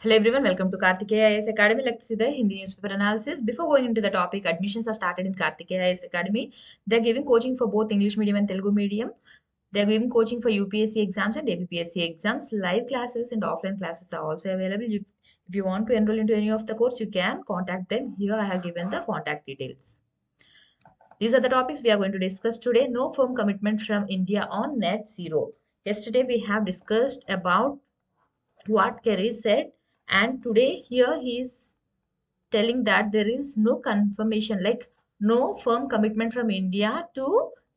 Hello everyone, welcome to Kartikeya IAS Academy. Let's see the Hindi newspaper analysis. Before going into the topic, admissions are started in Kartikeya IAS Academy. They're giving coaching for both English medium and Telugu medium. They're giving coaching for UPSC exams and APPSC exams. Live classes and offline classes are also available. If you want to enroll into any of the course, you can contact them. Here I have given the contact details. These are the topics we are going to discuss today. No firm commitment from India on net zero. Yesterday we have discussed about what Kerry said, and today here he is telling that there is no confirmation, like no firm commitment from India to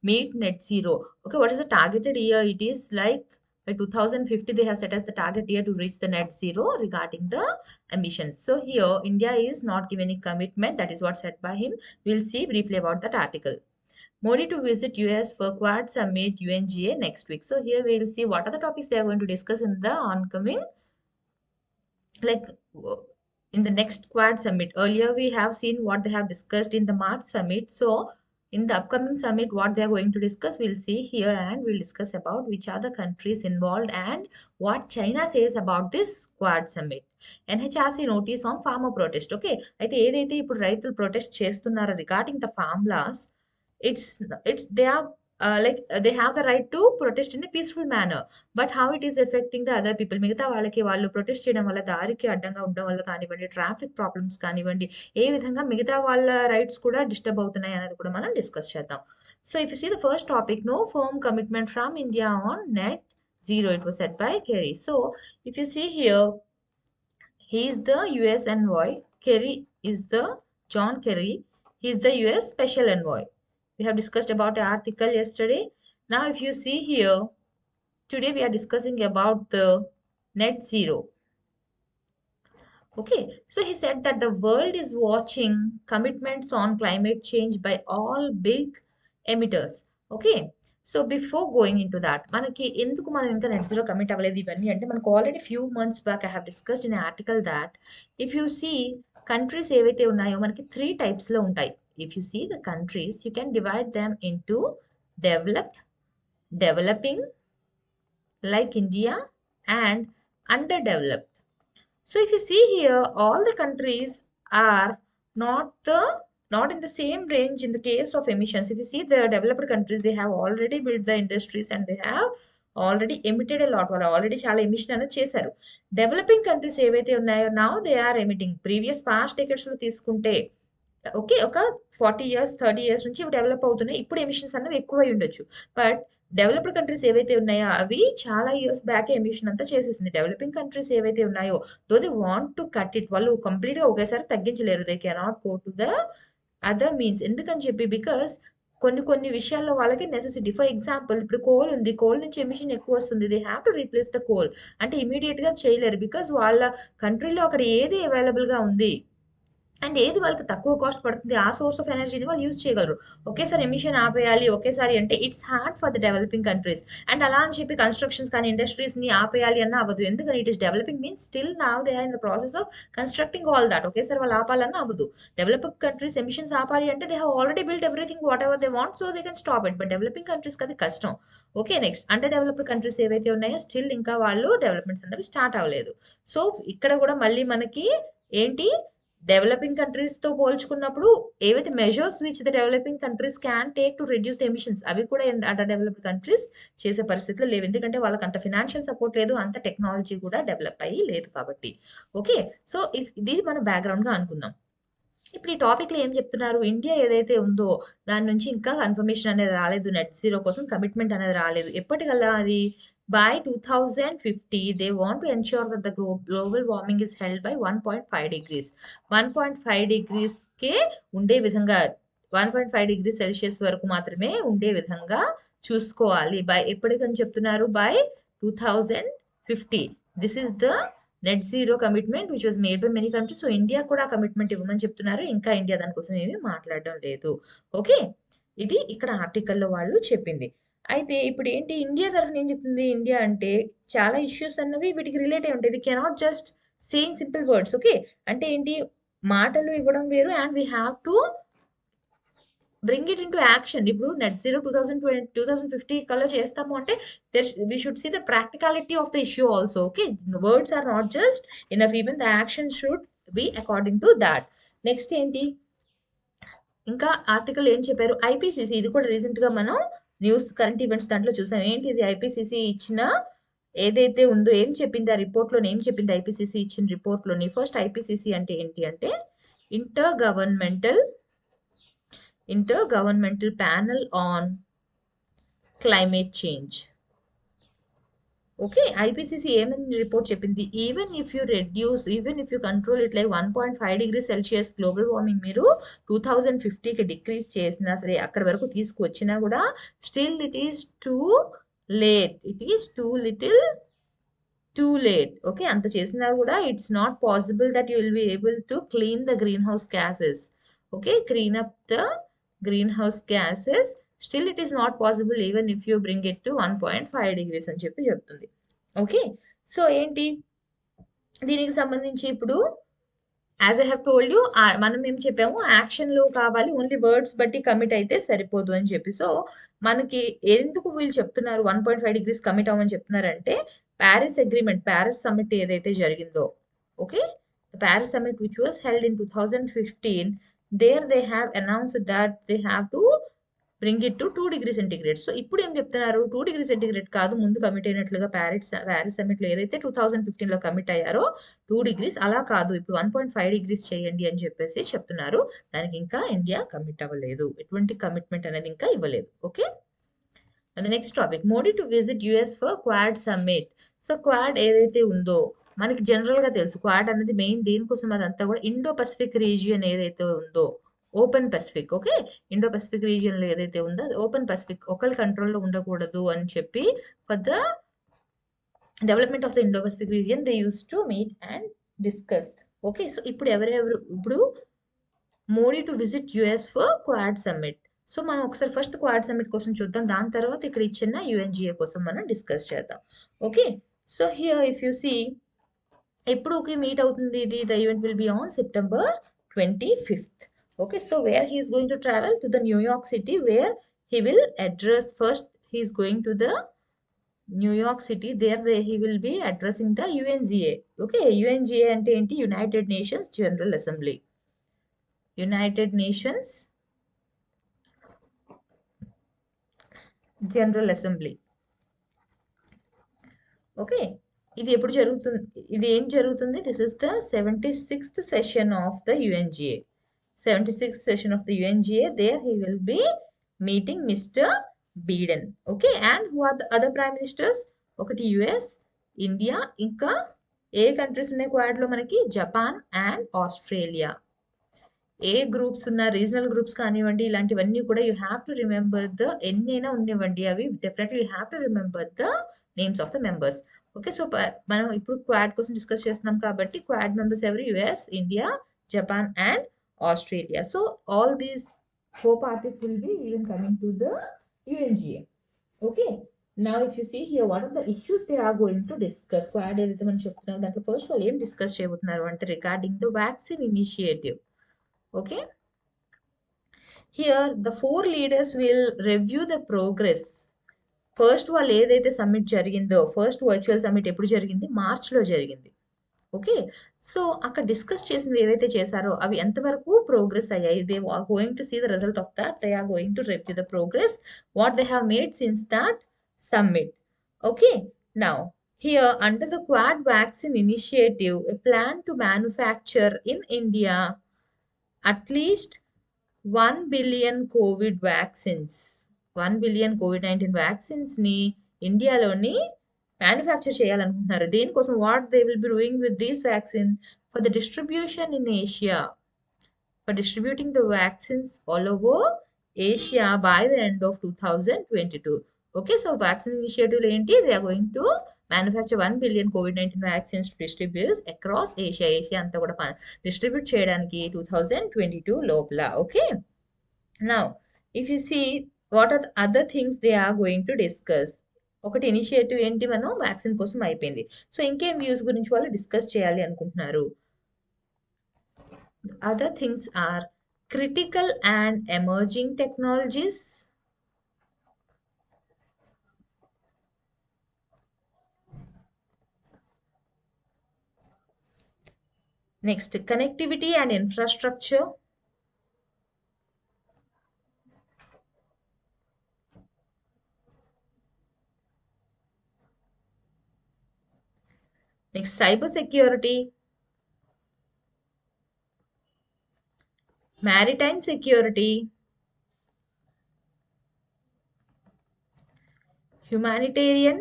meet net zero. Okay, what is the targeted year? It is like by 2050 they have set as the target year to reach the net zero regarding the emissions. So here India is not giving any commitment. That is what said by him. We'll see briefly about that article. Modi to visit US for Quad Summit UNGA next week. So here we'll see what are the topics they are going to discuss in the oncoming, like in the next Quad Summit. Earlier we have seen what they have discussed in the March Summit. So in the upcoming summit, what they are going to discuss, we'll see here, and we'll discuss about which are the countries involved and what China says about this Quad Summit. NHRC notice on farmer protest. Okay, అయితే ఏదైతే ఇప్పుడు రైతులు protest చేస్తున్నారో regarding the farm laws, it's they are they have the right to protest in a peaceful manner, but how it is affecting the other people, మిగతా వాళ్ళకి వాళ్ళు protest చేయడం వల్ల దారికి అడ్డంగా ఉండడం వల్ల కానివ్వండి, ట్రాఫిక్ ప్రాబ్లమ్స్ కానివ్వండి, ఏ విధంగా మిగతా వాళ్ళ రైట్స్ కూడా డిస్టర్బ్ అవుతున్నాయి అనేది కూడా మనం డిస్కస్ చేద్దాం. So if you see the first topic, no firm commitment from India on net zero, it was said by Kerry. So if you see here, he is the US envoy. Kerry is the John Kerry. He is the US special envoy. We have discussed about the article yesterday. Now if you see here, today we are discussing about the net zero. Okay, so he said that the world is watching commitments on climate change by all big emitters. Okay, so before going into that, మనకి ఎందుకు మనం ఇంకా net zero commit అవ్వలేదు ఇవన్నీ అంటే, మనకు already few months back I have discussed in article that if you see countries ఏవైతే ఉన్నాయో మనకి 3 types లో ఉంటాయి. If you see the countries, you can divide them into developed, developing like India, and underdeveloped. So if you see here, all the countries are not in the same range in the case of emissions. If you see the developed countries, they have already built the industries and they have already emitted a lot. వాళ్ళు already చాలా emission అనేది చేశారు. Developing countries ఏవైతే ఉన్నాయో, now they are emitting. Previous past decades లో తీసుకుంటే okay, ఒక 40 years 30 years నుంచి ఇవి డెవలప్ అవుతున్నాయి. ఇప్పుడు ఎమిషన్స్ అనేవి ఎక్కువై ఉండొచ్చు. బట్ డెవలప్డ్ కంట్రీస్ ఏవైతే ఉన్నాయో అవి చాలా ఇయర్స్ బ్యాక్ ఎమిషన్ అంతా చేసేసింది. డెవలపింగ్ కంట్రీస్ ఏవైతే ఉన్నాయో, though they want to cut it, వాళ్ళు కంప్లీట్ గా ఒకేసారి తగ్గించలేరు. They cannot go to the other means. ఎందుకని చెప్పి, బికాస్ కొన్ని విషయాల్లో వాళ్ళకి నెసెసిటీ. ఫర్ ఎగ్జాంపుల్, ఇప్పుడు కోల్ ఉంది, కోల్ నుంచి ఎమిషన్ ఎక్కువ వస్తుంది, they have to replace the coal. అంటే ఇమీడియట్ గా చేయలేరు, బికాస్ వాళ్ళ కంట్రీలో అక్కడ ఏది అవైలబుల్ గా ఉంది అండ్ ఏది వాళ్ళకి తక్కువ కాస్ట్ పడుతుంది, ఆ సోర్స్ ఆఫ్ ఎనర్జీని వాళ్ళు యూజ్ చేయగలరు. ఒకేసారి ఎమిషన్ ఆపేయాలి ఒకేసారి అంటే it's hard for the developing countries. And అలా అని చెప్పి కన్స్ట్రక్షన్స్ కానీ ఇండస్ట్రీస్ ని ఆపేయాలి అన్న అవ్వదు. ఎందుకని, it is developing means still now they are in the process of constructing all that. ఒకేసారి వాళ్ళు ఆపాలన్నా అవ్వదు. డెవలపింగ్ కంట్రీస్ ఎమిషన్స్ ఆపాలి అంటే they have already built everything whatever they want, so they can stop it. But developing countries అది కష్టం. Okay, next under developed countries ఏవైతే ఉన్నాయో స్టిల్ ఇంకా వాళ్ళు డెవలప్మెంట్స్ అనేవి స్టార్ట్ అవ్వలేదు. సో ఇక్కడ కూడా మళ్ళీ మనకి ఏంటి, డెవలపింగ్ కంట్రీస్ తో పోల్చుకున్నప్పుడు ఏవైతే measures which the developing countries can take to reduce the emissions, అవి కూడా అండర్ డెవలప్డ్ కంట్రీస్ చేసే పరిస్థితులు లేవు. ఎందుకంటే వాళ్ళకి అంత ఫినాన్షియల్ సపోర్ట్ లేదు, అంత టెక్నాలజీ కూడా డెవలప్ అయ్యి లేదు కాబట్టి. ఓకే, సో ఇది మన బ్యాక్గ్రౌండ్ గా అనుకుందాం. ఇప్పుడు ఈ టాపిక్ లో ఏం చెప్తున్నారు, ఇండియా ఏదైతే ఉందో దాని నుంచి ఇంకా కన్ఫర్మేషన్ అనేది రాలేదు, నెట్ జీరో కోసం కమిట్మెంట్ అనేది రాలేదు. ఎప్పటికల్లా అది by 2050 they want to ensure that the global warming is held by 1.5 degrees. 1.5 degrees కే ఉండే విధంగా, 1.5 degrees సెల్సియస్ వరకు మాత్రమే ఉండే విధంగా చూసుకోవాలి. బై ఎప్పటికని చెప్తున్నారు, by 2050. This is the net zero commitment which was made by many countries. So India కూడా commitment ఇవ్వమని చెప్తున్నారు. ఇంకా ఇండియా దానికోసం ఏమీ మాట్లాడడం లేదు. ఓకే, ఇది ఇక్కడ ఆర్టికల్లో వాళ్ళు చెప్పింది. అయితే ఇప్పుడు ఏంటి, ఇండియా తరఫున ఏం చెప్తుంది, ఇండియా అంటే చాలా ఇష్యూస్ అన్నవి వీటికి రిలేట్ అయి ఉంటాయి. We cannot just saying simple words. Okay, అంటే ఏంటి, మాటలు ఇవ్వడం వేరు, and we bring it into action. ఇప్పుడు నెట్ జీరో 2050 కల్లా చేస్తాము అంటే we should see the practicality of the issue also. Okay, words are not just enough, even the action should be according to that. Next ఏంటి, ఇంకా article ఏం చెప్పారు, IPCC. ఇది కూడా రీసెంట్ గా మనం న్యూస్ కరెంట్ ఈవెంట్స్ దాంట్లో చూసాం. ఏంటి ఇది, ఐపీసీసీ ఇచ్చిన ఏదైతే ఉందో ఏం చెప్పింది ఆ రిపోర్ట్ లోని, ఏం చెప్పింది ఐపీసీసీ ఇచ్చిన రిపోర్ట్ లోని. ఫస్ట్ ఐపీసీసీ అంటే ఏంటి అంటే inter governmental panel on climate change. Okay, IPCC ఏమని రిపోర్ట్ చెప్పింది, even if you control it like 1.5 degree Celsius global warming మీరు 2050కి డిక్రీజ్ చేసినా సరే, అక్కడ వరకు తీసుకువచ్చినా కూడా still it is too late, too late. Okay, అంత చేసినా కూడా it's not possible that you will be able to clean the green house gases. Okay, clean up the green house gases, still it is not possible even if you bring it to 1.5 degrees అని చెప్పి చెప్తుంది. Okay, so ఏంటి దీనికి సంబంధించి ఇప్పుడు as I have told you, మనం ఏం చెప్పాము, యాక్షన్లో కావాలి, ఓన్లీ వర్డ్స్ బట్టి కమిట్ అయితే సరిపోదు అని చెప్పి. సో మనకి ఎందుకు వీళ్ళు చెప్తున్నారు 1.5 డిగ్రీస్ కమిట్ అవ్వమని చెప్తున్నారంటే, ప్యారిస్ సమ్మిట్ ఏదైతే జరిగిందో, okay, Paris summit which was held in 2015, there they have announced that they have to bring it to 2 degree centigrade. So ఇప్పుడు ఏం చెప్తున్నారు, 2 డిగ్రీ సెంటిగ్రేడ్ కాదు, ముందు కమిట్ అయినట్లుగా ప్యారిస్ సమ్మిట్ లో ఏదైతే 2015 లో కమిట్ అయ్యారో 2 డిగ్రీస్, అలా కాదు, ఇప్పుడు 1.5 డిగ్రీస్ చేయండి అని చెప్పేసి చెప్తున్నారు. దానికి ఇంకా ఇండియా కమిట్ అవ్వలేదు, ఎటువంటి కమిట్మెంట్ అనేది ఇంకా ఇవ్వలేదు. Okay, next topic, Modi to visit US for Quad summit. So quad ఏదైతే ఉందో మనకి జనరల్ గా తెలుసు, క్వాడ్ అనేది మెయిన్ దేనికోసం, అదంతా కూడా ఇండో పసిఫిక్ రీజియన్ ఏదైతే ఉందో, open Pacific. Okay, Indo Pacific region లో ఏదైతే ఉందో అది ఓపెన్ పసిఫిక్, ఒకరి కంట్రోల్లో ఉండకూడదు అని చెప్పి, for the development of the Indo Pacific region they use to meet and discuss. Okay, so ఇప్పుడు Modi to visit US for Quad summit. So మనం ఒకసారి ఫస్ట్ క్వాడ్ సమ్మిట్ కోసం చూద్దాం, దాని తర్వాత ఇక్కడ ఇచ్చిన యుఎన్జిఏ కోసం మనం డిస్కస్ చేద్దాం. Okay, so here if you see, ఎప్పుడు మీట్ అవుతుంది ఇది, the event will be on September 25th. Okay, so where he is going to travel to the New York City, where he will address, first he is going to the New York City, there he will be addressing the UNGA. Okay, UNGA అంటే ఏంటి, United Nations General Assembly. United Nations General Assembly. Okay, ఇది ఎప్పుడు జరుగుతుంది, ఇది ఏం జరుగుతుంది, this is the 76th session of the UNGA. 76th session of the UNGA, there he will be meeting Mr. Biden. Okay, and who are the other prime ministers? ఒకటి US, India, ఇంకా ఏ countries ఉన్నాయి quad లో మనకి, Japan and Australia. A groups ఉన్న regional groups కానివ్వండి, ఇలాంటివన్నీ కూడా you have to remember the, ఎన్నైనా ఉండేవండి అవి, definitely you have to remember the names of the members. Okay, so మనం ఇప్పుడు క్వాడ్ కోసం డిస్కస్ చేస్తున్నాం కాబట్టి క్వాడ్ మెంబర్స్ ఎవరు, US, India, Japan and Australia. So all these 4 parties will be even coming to the UNGA. Okay, now if you see here, what are the issues they are going to discuss? Quad ఏదైతే మనం చెప్తున్నాం దాంట్లో first వాళ్ళు ఏం discuss చేయబోతున్నారు అంటే, regarding the vaccine initiative. Okay, here the 4 leaders will review the progress. First వాళ్ళు ఏదైతే సమ్మిట్ జరిగిందో, ఫస్ట్ వర్చువల్ సమ్మిట్ ఎప్పుడు జరిగింది, మార్చ్లో జరిగింది. ఓకే, సో అక్కడ డిస్కస్ చేసినవి ఏవైతే చేశారో అవి ఎంతవరకు ప్రోగ్రెస్ అయ్యాయి, they are going to see the result of that, they are going to review the progress what they have made since that summit. Okay, now here under the Quad Vaccine Initiative, a plan to manufacture in India at least 1 billion COVID vaccines. 1 billion COVID-19 vaccines ని ఇండియాలోని manufacture చేయాలనుకుంటున్నారు. దేనికోసం, what they will be doing with these vaccine, for the distribution in Asia, for distributing the vaccines all over Asia by the end of 2022. Okay, so vaccine initiative ఏంటి, they are going to manufacture 1 billion COVID-19 vaccines to distribute across Asia అంతా కూడా distribute చేయడానికి 2022 లోపల. Okay, now if you see what are the other things they are going to discuss. ఒకటి initiative ఏంటి, మనం vaccine కోసం అయిపోయింది. సో ఇంకేం వ్యూస్ గురించి వాళ్ళు డిస్కస్ చేయాలి అనుకుంటున్నారు. Other things are critical and emerging technologies, next connectivity and infrastructure, next cyber security, maritime security, humanitarian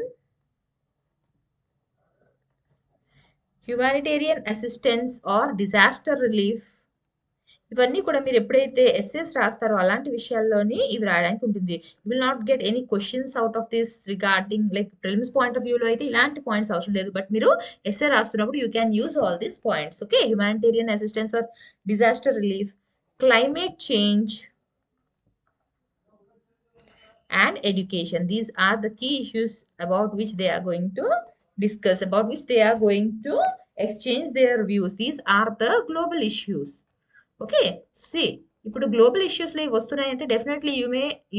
assistance or disaster relief. ఇవన్నీ కూడా మీరు ఎప్పుడైతే ఎస్సేస్ రాస్తారో అలాంటి విషయాల్లోని ఇవి రాయడానికి ఉంటుంది. You will not get any questions out of this regarding like prelims point of వ్యూలో అయితే ఇలాంటి పాయింట్స్ అవసరం లేదు. బట్ మీరు ఎస్సే రాస్తున్నప్పుడు you can use all these points. Okay, humanitarian assistance for disaster relief, climate change and education. These are the key issues about which they are going to discuss, about which they are going to exchange their views. These are the global issues. Okay, సి ఇప్పుడు global ఇష్యూస్లో ఇవి వస్తున్నాయంటే definitely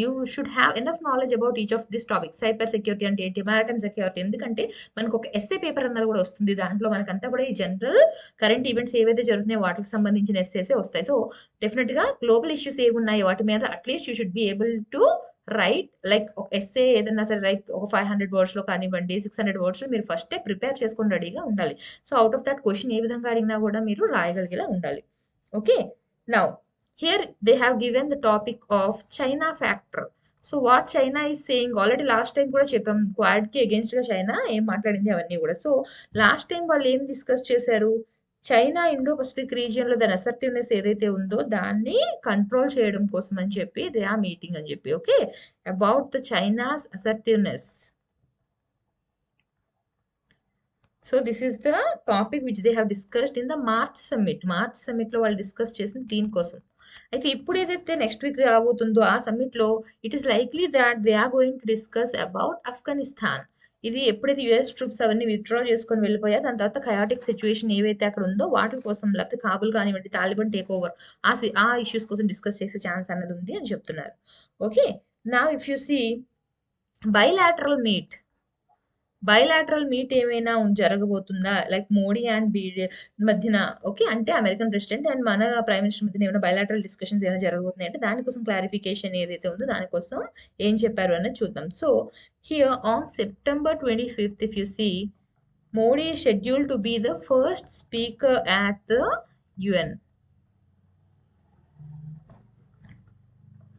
you should have enough knowledge about each of this topic. Cyber security అంటే ఏంటి, maritime security, ఎందుకంటే మనకు ఒక ఎస్ఏ పేపర్ అన్నది కూడా వస్తుంది. దాంట్లో మనకంతా కూడా ఈ జనరల్ కరెంట్ ఈవెంట్స్ ఏవైతే జరుగుతున్నాయో వాటికి సంబంధించిన ఎస్ఏసే వస్తాయి. సో డెఫినెట్గా గ్లోబల్ ఇష్యూస్ ఏవి ఉన్నాయి వాటి మీద at least you should be able to right like ఒక ఎస్ఏ ఏదైనా సరే లైక్ ఒక 500 వర్డ్స్లో కానివ్వండి 600 వర్డ్స్లో మీరు ఫస్టే ప్రిపేర్ చేసుకొని రెడీగా ఉండాలి. So out of that question ఏ విధంగా అడిగినా కూడా మీరు రాయగలిగేలా ఉండాలి. Okay, now here they have given the topic of China factor. So what China is saying, already last time కూడా చెప్పాం క్వాడ్ కి అగేన్స్ట్ గా చైనా ఏం మాట్లాడింది అవన్నీ కూడా. సో లాస్ట్ టైం వాళ్ళు ఏం డిస్కస్ చేశారు, చైనా ఇండో పసిఫిక్ రీజియన్ లో దాని అసర్టివ్నెస్ ఏదైతే ఉందో దాన్ని కంట్రోల్ చేయడం కోసం అని చెప్పి దే ఆర్ మీటింగ్ అని చెప్పి. Okay, about the China's assertiveness. So this is the topic which they have discussed in the March summit. March సమ్మిట్లో వాళ్ళు డిస్కస్ చేసిన దీనికోసం. అయితే ఇప్పుడు ఏదైతే నెక్స్ట్ వీక్ రాబోతుందో ఆ సమ్మిట్లో it is likely that they are going to discuss about Afghanistan. ఇది ఎప్పుడైతే యుఎస్ ట్రూప్స్ అవన్నీ విత్డ్రా చేసుకొని వెళ్ళిపోయా దాని తర్వాత కయాటిక్ సిచ్యువేషన్ ఏవైతే అక్కడ ఉందో వాటి కోసం, లేకపోతే కాబుల్ కానివ్వండి తాలిబాన్ టేక్ ఓవర్ ఆ ఇష్యూస్ కోసం డిస్కస్ చేసే ఛాన్స్ అన్నది ఉంది అని చెప్తున్నారు. ఓకే, నా if you see bilateral meet ఏమైనా జరగబోతుందా లైక్ మోడీ అండ్ మధ్యన. ఓకే, అంటే అమెరికన్ ప్రెసిడెంట్ అండ్ మన ప్రైమ్ మినిస్టర్ మధ్యన ఏమైనా బైలాటరల్ డిస్కషన్స్ ఏమైనా జరగబోతున్నాయి అంటే దానికోసం క్లారిఫికేషన్ ఏదైతే ఉందో దానికోసం ఏం చెప్పారు అన్నది చూద్దాం. So here on September 25th if you see Modi schedule to be the first speaker at the UN.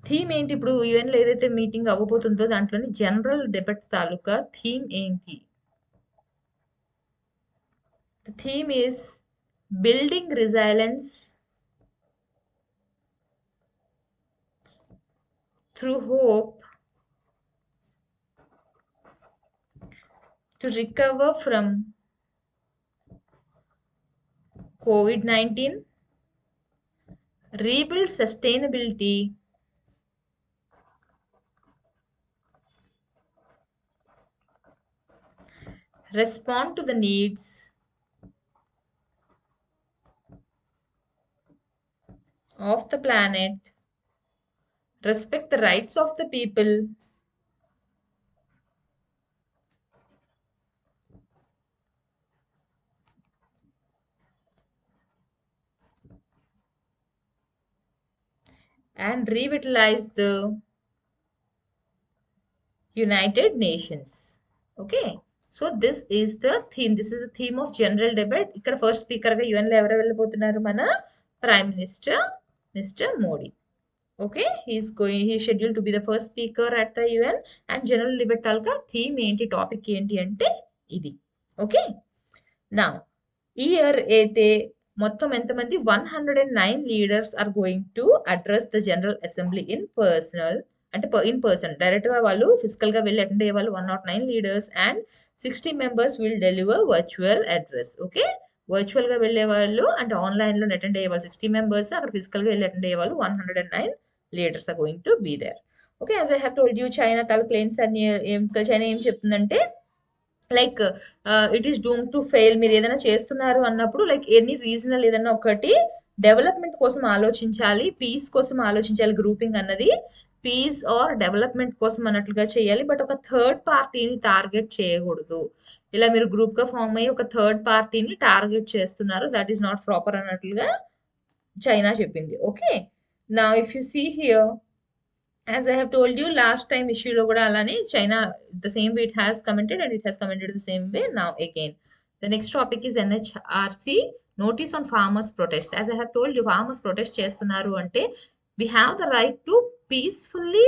Theme ఏంటి, ఇప్పుడు యుఎన్ లో ఏదైతే మీటింగ్ అవ్వబోతుందో దాంట్లోని జనరల్ డెబేట్ తాలూకా థీమ్ ఏంటి? The theme is building resilience through hope to recover from COVID-19, rebuild sustainability, respond to the needs of the planet, respect the rights of the people, and revitalize the United Nations. Okay, so this is the theme. This is the theme of general debate. ఇక్కడ first speaker గా UN లో ఎవరు వెళ్ళిపోతున్నారు, మన prime minister mister Modi. Okay, he is scheduled to be the first speaker at the UN and general debate taluka theme ఏంటి, topic ఏంటి అంటే ఇది. ఓకే, నా ఈ ఇయర్ అయితే మొత్తం ఎంతమంది 109 leaders are going to address the general assembly in person direct గా వాళ్ళు ఫిజికల్ గా వెళ్ళి అటెండ్ అయ్యే వాళ్ళు 109 leaders and 60 members will deliver virtual address. Okay, virtual గా వెళ్ళే వాళ్ళు అంటే ఆన్లైన్ లో అటెండ్ అయ్యే వాళ్ళు 60 మెంబర్స్, అక్కడ ఫిజికల్ గా వెళ్ళి అటెండ్ అయ్యే వాళ్ళు 109 leaders are going to be there. Okay, as I have told you China తాలూకు క్లెయిమ్స్ అన్ని చైనా ఏం చెప్తుందంటే like it is doom to fail. మీరు ఏదైనా చేస్తున్నారు అన్నప్పుడు లైక్ ఎనీ రీజనల్ ఏదైనా ఒకటి డెవలప్మెంట్ కోసం ఆలోచించాలి, పీస్ కోసం ఆలోచించాలి. గ్రూపింగ్ అన్నది పీస్ ఆర్ డెవలప్మెంట్ కోసం అన్నట్లుగా చేయాలి. బట్ ఒక థర్డ్ పార్టీని టార్గెట్ చేయకూడదు. ఇలా మీరు గ్రూప్ గా ఫామ్ అయ్యి ఒక థర్డ్ పార్టీని టార్గెట్ చేస్తున్నారు, దట్ ఈస్ నాట్ ప్రాపర్ అన్నట్లుగా చైనా చెప్పింది. ఓకే, నా if you see here, as I have told you last time issue లో కూడా అలానే China the same way it has commented and it has commented the same way now again. The next topic is NHRC Notice on Farmers Protest. As I have told you, farmers protest చేస్తున్నారు అంటే we have the right to peacefully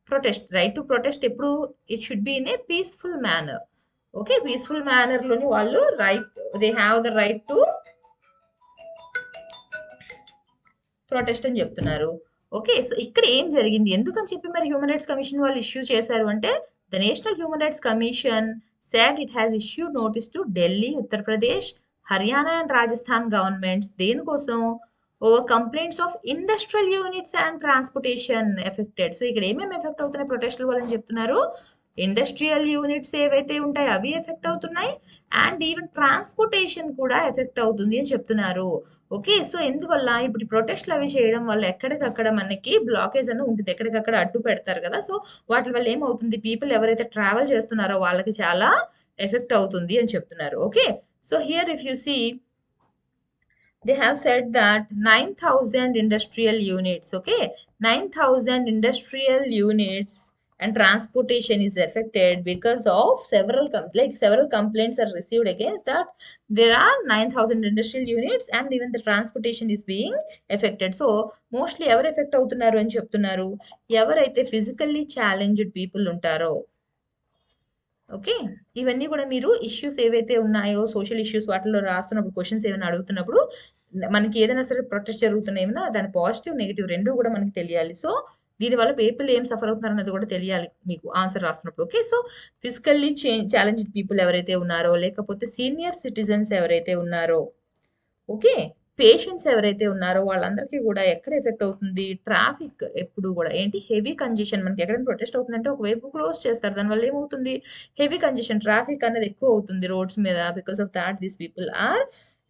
protest. Right to protest ఎప్పుడు it should be in a peaceful manner. Okay, peaceful manner లోని వాళ్ళు they have the right to protest అని చెప్తున్నారు. Okay, so ఇక్కడ ఏం జరిగింది, ఎందుకని చెప్పి మరి హ్యూమన్ రైట్స్ కమిషన్ వాళ్ళు ఇష్యూ చేశారు అంటే, the national human rights commission said it has issued notice to Delhi, Uttar Pradesh, Haryana and Rajasthan governments. దేనికోసం, over complaints of industrial units and transportation affected. So ఇక్కడ ఏమేమి ఎఫెక్ట్ అవుతున్నాయి ప్రొటెస్టుల వల్ల అని చెప్తున్నారు, ఇండస్ట్రియల్ యూనిట్స్ ఏవైతే ఉంటాయి అవి ఎఫెక్ట్ అవుతున్నాయి, అండ్ ఈవెన్ ట్రాన్స్పోర్టేషన్ కూడా ఎఫెక్ట్ అవుతుంది అని చెప్తున్నారు. ఓకే, సో ఎందువల్ల ఇప్పుడు ప్రొటెస్ట్లు అవి చేయడం వల్ల ఎక్కడికక్కడ మనకి బ్లాకేజ్ అని ఉంటుంది, ఎక్కడికక్కడ అడ్డు పెడతారు కదా. సో వాటి వల్ల ఏమవుతుంది, పీపుల్ ఎవరైతే ట్రావెల్ చేస్తున్నారో వాళ్ళకి చాలా ఎఫెక్ట్ అవుతుంది అని చెప్తున్నారు. Okay, so here if you see, they have said that 9,000 industrial units, okay, 9,000 industrial units and transportation is affected because of several complaints are received against that. There are 9,000 industrial units and even the transportation is being affected. So mostly ever affect అవుతున్నారు అని చెప్తున్నారు, ఎవరైతే physically challenged people ఉంటారో. Okay, ఇవన్నీ కూడా మీరు issues ఏవైతే ఉన్నాయో సోషల్ ఇష్యూస్ వాటిలో రాస్తున్నప్పుడు, క్వశ్చన్స్ ఏమైనా అడుగుతున్నప్పుడు, మనకి ఏదైనా సరే ప్రొటెస్ట్ జరుగుతున్నాయేమో దాని పాజిటివ్ నెగిటివ్ రెండు కూడా మనకి తెలియాలి. సో దీనివల్ల పీపుల్ ఏం సఫర్ అవుతున్నారు అన్నది కూడా తెలియాలి మీకు ఆన్సర్ రాస్తున్నప్పుడు. Okay, so physically challenged people ఎవరైతే ఉన్నారో, లేకపోతే సీనియర్ సిటిజన్స్ ఎవరైతే ఉన్నారో, ఓకే, పేషెంట్స్ ఎవరైతే ఉన్నారో వాళ్ళందరికీ కూడా ఎక్కడ ఎఫెక్ట్ అవుతుంది, ట్రాఫిక్ ఎప్పుడు కూడా ఏంటి, హెవీ కంజెషన్. మనకి ఎక్కడైనా ప్రొటెస్ట్ అవుతుందంటే ఒకవైపు క్లోజ్ చేస్తారు, దానివల్ల ఏమవుతుంది, హెవీ కంజెషన్, ట్రాఫిక్ అనేది ఎక్కువ అవుతుంది రోడ్స్ మీద. Because of that these people are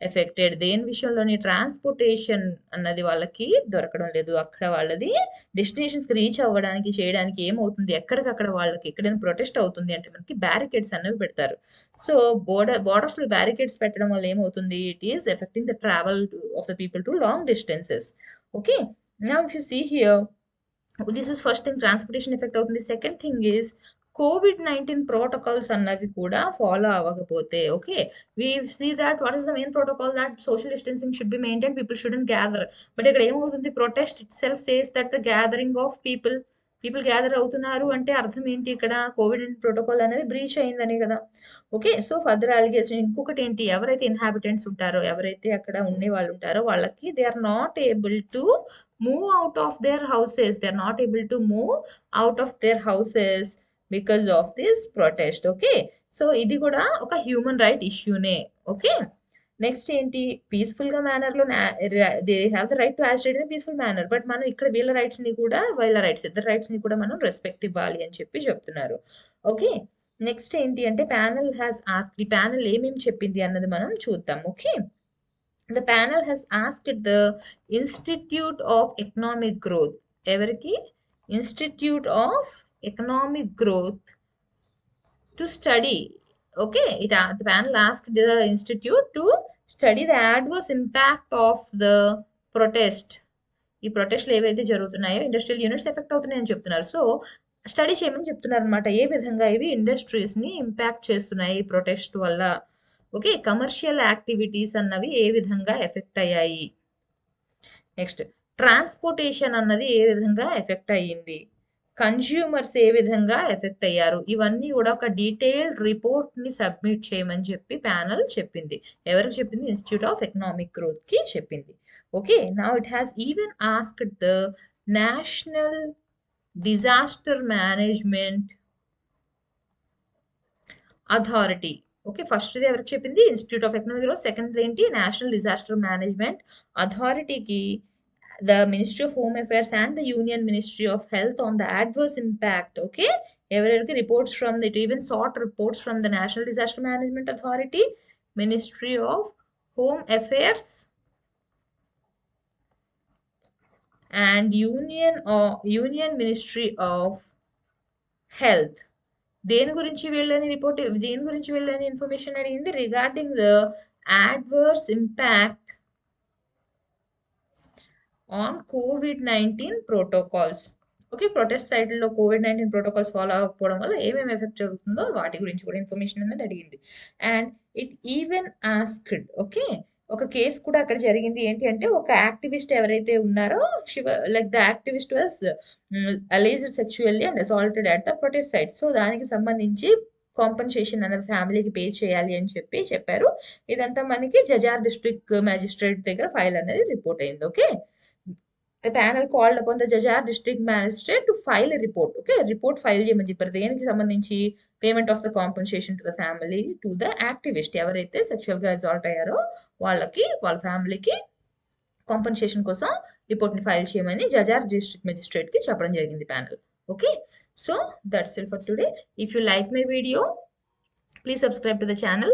affected. దేని విషయంలోని, ట్రాన్స్పోర్టేషన్ అన్నది వాళ్ళకి దొరకడం లేదు, అక్కడ వాళ్ళది డెస్టినేషన్స్ రీచ్ అవ్వడానికి చేయడానికి ఏమవుతుంది, ఎక్కడికక్కడ వాళ్ళకి ఎక్కడైనా ప్రొటెస్ట్ అవుతుంది అంటే మనకి బ్యారికేడ్స్ అనేవి పెడతారు. సో బోర్డర్స్ లో బ్యారికేడ్స్ పెట్టడం వల్ల ఏమవుతుంది, it is affecting the travel of the people to long distances. Okay, now if you see here, this is first thing, transportation affect అవుతుంది. Second thing is COVID-19 protocols అన్నవి కూడా follow అవ్వకపోతే. Okay, we see that what is the main protocol, that social distancing should be maintained, people shouldn't gather. But ఇక్కడ ఏమవుతుంది, protest it self says that the gathering of people gather అవుతున్నారు అంటే అర్థం ఏంటి, ఇక్కడ కోవిడ్ ప్రోటోకాల్ అనేది breach అయిందని కదా. ఓకే, సో ఫర్దర్ అలిగేషన్ ఇంకొకటి ఏంటి, ఎవరైతే ఇన్హాబిటెంట్స్ ఉంటారో, ఎవరైతే అక్కడ ఉండే వాళ్ళు ఉంటారో వాళ్ళకి they are not able to move out of their houses, they are not able to move out of their houses because of this protest. Okay, so ఇది కూడా ఒక హ్యూమన్ రైట్ ఇష్యూనే. ఓకే, నెక్స్ట్ ఏంటి, పీస్ఫుల్ గా manner లో they have the right to agitate in peaceful manner. But మనం ఇక్కడ వీళ్ళ రైట్స్ ని కూడా, ఇద్దరు రైట్స్ ని కూడా మనం రెస్పెక్ట్ ఇవ్వాలి అని చెప్పి చెప్తున్నారు. ఓకే, నెక్స్ట్ ఏంటి అంటే, ప్యానల్ హ్యాస్ ఆస్క్డ్, ఈ ప్యానల్ ఏమేమి చెప్పింది అన్నది మనం చూద్దాం. Okay, the panel has asked the institute of economic growth, ఎవరికి, institute of economic growth to study. Okay, the panel asked the institute to study the adverse impact of the protest. ఈ ప్రొటెస్ట్లు ఏవైతే జరుగుతున్నాయో industrial units effect అవుతున్నాయని చెప్తున్నారు. So study చేయమని చెప్తున్నారు అనమాట, ఏ విధంగా ఇవి ఇండస్ట్రీస్ ని ఇంపాక్ట్ చేస్తున్నాయి ఈ ప్రొటెస్ట్ వల్ల. ఓకే, కమర్షియల్ యాక్టివిటీస్ అన్నవి ఏ విధంగా ఎఫెక్ట్ అయ్యాయి. నెక్స్ట్, ట్రాన్స్పోర్టేషన్ అన్నది ఏ విధంగా ఎఫెక్ట్ అయ్యింది, కన్జ్యూమర్స్ ఏ విధంగా ఎఫెక్ట్ అయ్యారు, ఇవన్నీ కూడా ఒక డీటెయిల్డ్ రిపోర్ట్ ని సబ్మిట్ చేయమని చెప్పి ప్యానల్ చెప్పింది. ఎవరికి చెప్పింది, ఇన్స్టిట్యూట్ ఆఫ్ ఎకనామిక్ గ్రోత్ కి చెప్పింది. Okay, now it has even asked the national disaster management authority. Okay, first ఎవరికి చెప్పింది, institute of economic growth, second ఏంటి, నేషనల్ డిజాస్టర్ మేనేజ్మెంట్ అథారిటీకి the Ministry of Home Affairs and the Union Ministry of Health on the adverse impact. Okay, every reports from it, even sought reports from the National Disaster Management Authority, Ministry of Home Affairs and Union Ministry of Health దేని గురించి వీళ్ళని information అడిగింది regarding the adverse impact on COVID-19 protocols. Okay, protest సైడ్లో COVID-19 protocols follow అవ్వకపోవడం వల్ల ఏమేమి effect జరుగుతుందో వాటి గురించి కూడా ఇన్ఫర్మేషన్ అనేది అడిగింది. And it even asked, okay, ఒక కేసు కూడా అక్కడ జరిగింది. ఏంటి అంటే ఒక యాక్టివిస్ట్ ఎవరైతే ఉన్నారో like the activist was alleged sexually and assaulted at the protest site. So దానికి సంబంధించి కాంపన్సేషన్ అనేది ఫ్యామిలీకి పే చేయాలి అని చెప్పారు. ఇదంతా మనకి జజార్ డిస్ట్రిక్ట్ మ్యాజిస్ట్రేట్ దగ్గర ఫైల్ అనేది రిపోర్ట్ అయింది. Okay, the panel called upon the Jajjar district magistrate to file a report. Okay, report file చేయమని చెప్పారు. దేనికి సంబంధించి payment of the compensation to the family to the activist ఎవరైతే సెక్షువల్ గా assault అయ్యారో వాళ్ళ ఫ్యామిలీకి కాంపన్సేషన్ కోసం రిపోర్ట్ ని ఫైల్ చేయమని జజార్ డిస్ట్రిక్ట్ మెజిస్ట్రేట్ కి చెప్పడం జరిగింది panel. Okay, so that's it for today. If you like my video, please subscribe to the channel.